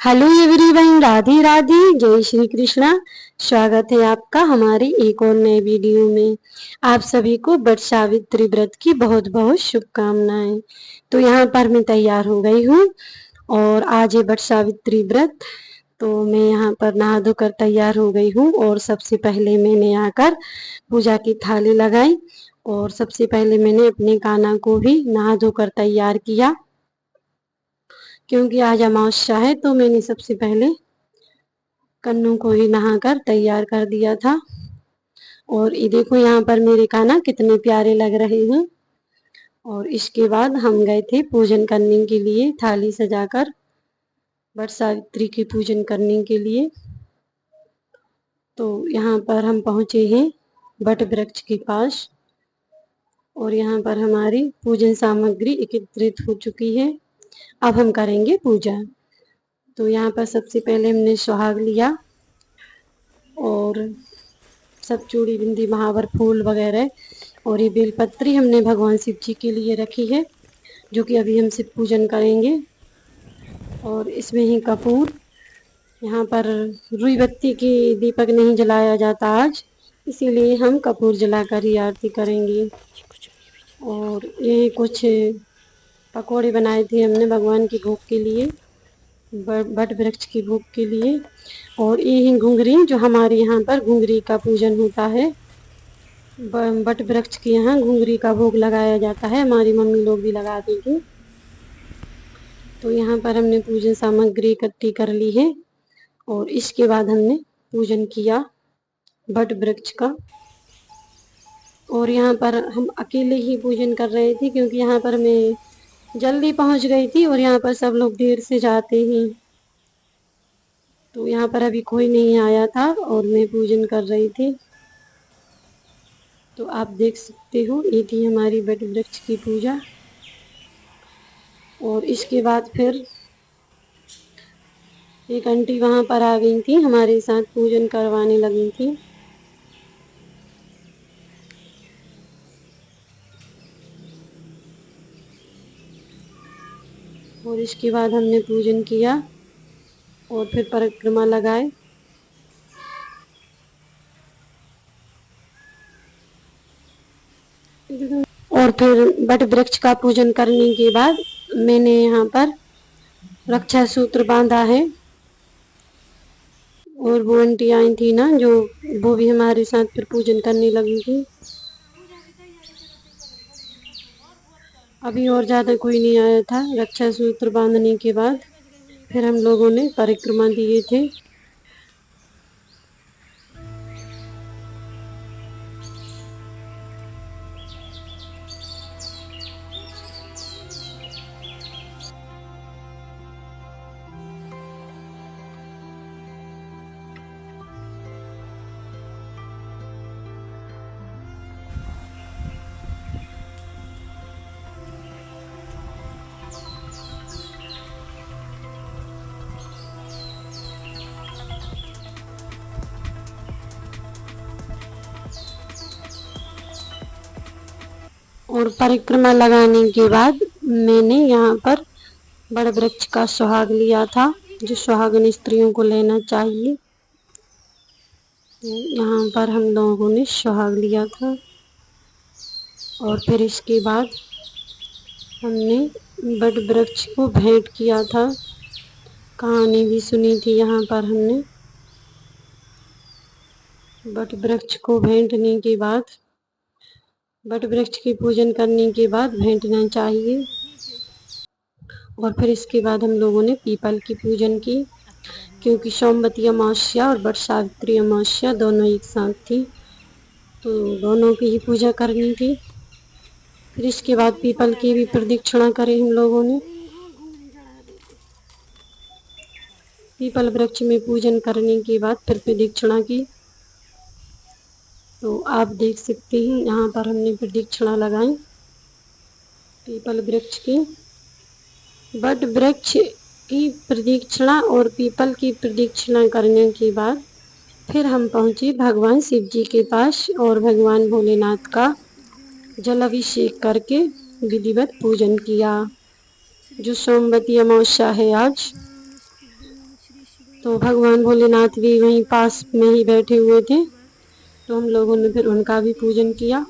Hello everyone, Radhe Radhe, जय श्री कृष्णा। स्वागत है आपका हमारे एक और नए वीडियो में। आप सभी को वट सावित्री व्रत की बहुत बहुत शुभकामनाएं। तो यहाँ पर मैं तैयार हो गई हूँ और आज है वट सावित्री व्रत। तो मैं यहाँ पर नहा धोकर तैयार हो गई हूँ और सबसे पहले मैंने आकर पूजा की थाली लगाई और सबसे पहले मैंने अपने कान्हा को भी नहा धोकर तैयार किया, क्योंकि आज अमावस्या है। तो मैंने सबसे पहले कन्नू को ही नहाकर तैयार कर दिया था। और ये देखो यहाँ पर मेरे कान्हा कितने प्यारे लग रहे हैं। और इसके बाद हम गए थे पूजन करने के लिए, थाली सजाकर वट सावित्री की पूजन करने के लिए। तो यहाँ पर हम पहुंचे हैं वट वृक्ष के पास और यहाँ पर हमारी पूजन सामग्री एकत्रित हो चुकी है। अब हम करेंगे पूजा। तो यहाँ पर सबसे पहले हमने सुहाग लिया और सब चूड़ी बिंदी महावर फूल वगैरह और ये बेलपत्री हमने भगवान शिव जी के लिए रखी है, जो कि अभी हम शिव पूजन करेंगे। और इसमें ही कपूर, यहाँ पर रुई बत्ती की दीपक नहीं जलाया जाता आज, इसीलिए हम कपूर जलाकर ही आरती करेंगे। और ये कुछ पकौड़े बनाए थे हमने भगवान की भोग के लिए, वट वृक्ष की भोग के लिए। और ये घुंघरी, जो हमारे यहाँ पर घुंघरी का पूजन होता है, वट वृक्ष के यहाँ घुंघरी का भोग लगाया जाता है, हमारी मम्मी लोग भी लगाती थी। तो यहाँ पर हमने पूजन सामग्री इकट्ठी कर ली है और इसके बाद हमने पूजन किया वट वृक्ष का। और यहाँ पर हम अकेले ही पूजन कर रहे थे, क्योंकि यहाँ पर मैं जल्दी पहुँच गई थी और यहाँ पर सब लोग देर से जाते हैं। तो यहाँ पर अभी कोई नहीं आया था और मैं पूजन कर रही थी। तो आप देख सकते हो, ये थी हमारी वट वृक्ष की पूजा। और इसके बाद फिर एक आंटी वहाँ पर आ गई थी, हमारे साथ पूजन करवाने लगी थी। और इसके बाद हमने पूजन किया और फिर परिक्रमा लगाए। और फिर वट वृक्ष का पूजन करने के बाद मैंने यहाँ पर रक्षा सूत्र बांधा है। और वो आंटी आई थी ना, जो वो भी हमारे साथ फिर पूजन करने लगी थी। अभी और ज़्यादा कोई नहीं आया था। रक्षा सूत्र बांधने के बाद फिर हम लोगों ने परिक्रमा दिए थे। और परिक्रमा लगाने के बाद मैंने यहाँ पर बड़ वृक्ष का सुहाग लिया था, जो सुहागन स्त्रियों को लेना चाहिए। यहाँ पर हम लोगों ने सुहाग लिया था। और फिर इसके बाद हमने वट वृक्ष को भेंट किया था, कहानी भी सुनी थी। यहाँ पर हमने वट वृक्ष को भेंटने के बाद, वट वृक्ष की पूजन करने के बाद भेंटना चाहिए। और फिर इसके बाद हम लोगों ने पीपल की पूजन की, क्योंकि सोमवती अमावस्या और वट सावित्री अमावस्या दोनों एक साथ थी, तो दोनों की ही पूजा करनी थी। फिर इसके बाद पीपल की भी प्रदक्षिणा करी हम लोगों ने। पीपल वृक्ष में पूजन करने के बाद फिर प्रदक्षिणा की। तो आप देख सकते हैं, यहाँ पर हमने प्रदक्षिणा लगाई पीपल वृक्ष की। वट वृक्ष की प्रदक्षिणा और पीपल की प्रदक्षिणा करने के बाद फिर हम पहुँचे भगवान शिव जी के पास और भगवान भोलेनाथ का जल अभिषेक करके विधिवत पूजन किया, जो सोमवती अमावस्या है आज। तो भगवान भोलेनाथ भी वहीं पास में ही बैठे हुए थे, तो हम लोगों ने फिर उनका भी पूजन किया।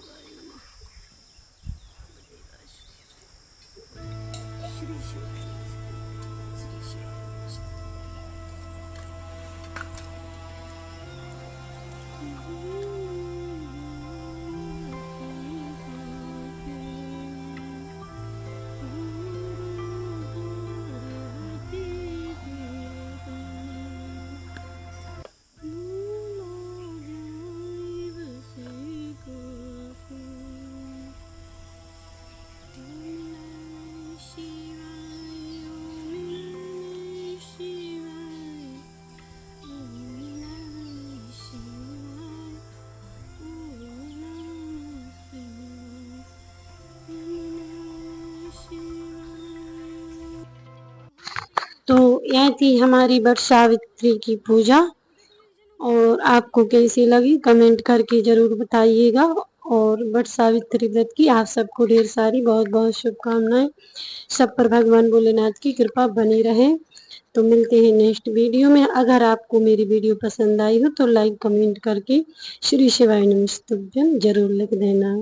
तो यह थी हमारी वट सावित्री की पूजा, और आपको कैसी लगी कमेंट करके ज़रूर बताइएगा। और वट सावित्री व्रत की आप सबको ढेर सारी बहुत बहुत शुभकामनाएं। सब पर भगवान भोलेनाथ की कृपा बनी रहे। तो मिलते हैं नेक्स्ट वीडियो में। अगर आपको मेरी वीडियो पसंद आई हो तो लाइक कमेंट करके श्री शिवाय नमस्तुभ्यम जरूर लिख देना।